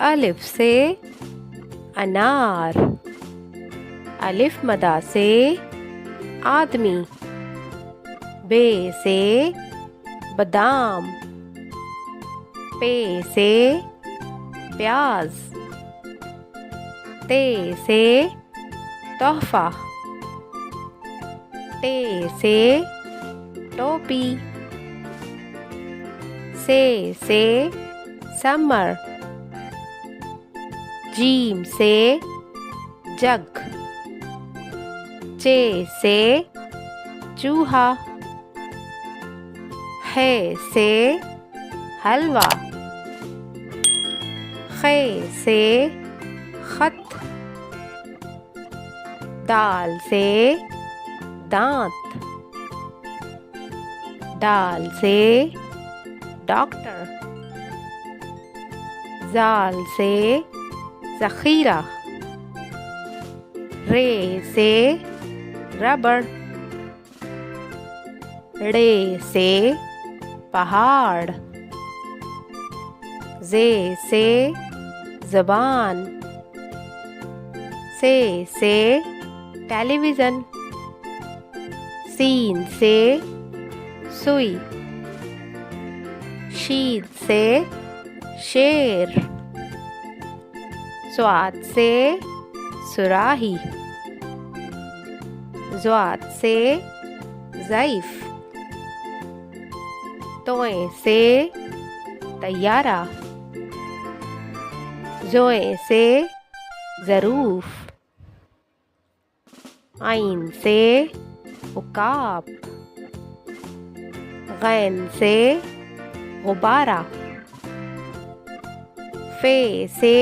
अलिफ से अनार। अलिफ मदा से आदमी। बे से बादाम। पे से प्याज। ते से तोहफा। टे से टोपी। से समर। जीम से जग। चे से चूहा। है से हलवा। खे से खत। दाल से दांत। डाल से डॉक्टर। जाल से ज़ख़ीरा। रे से रबड़। ड़े से पहाड़। जे से ज़बान। से टेलीविज़न। सीन से सुई। शीन से शेर। स्वाद से सुराही। ज़्वाद से ज़ईफ़। तोए से तैयारा। जोए से ज़रूफ। आइन से उकाब। गैन से गुब्बारा। फे से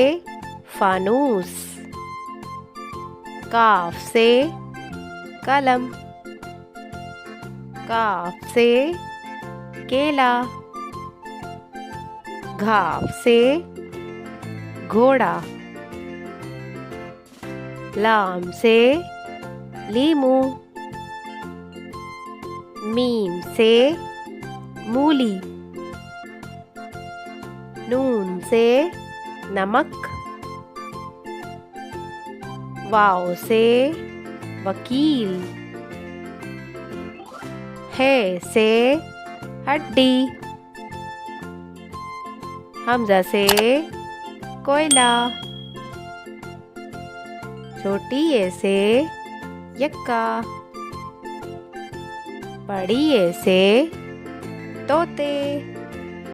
फानूस। काफ से कलम। काफ से केला। घाव से घोड़ा। लाम से लीमू। मीम से मूली। नून से नमक। वाव से वकील। है से हड्डी। हमज़ा से कोयला। छोटी ए से यक्का। बड़ी ए से तोते।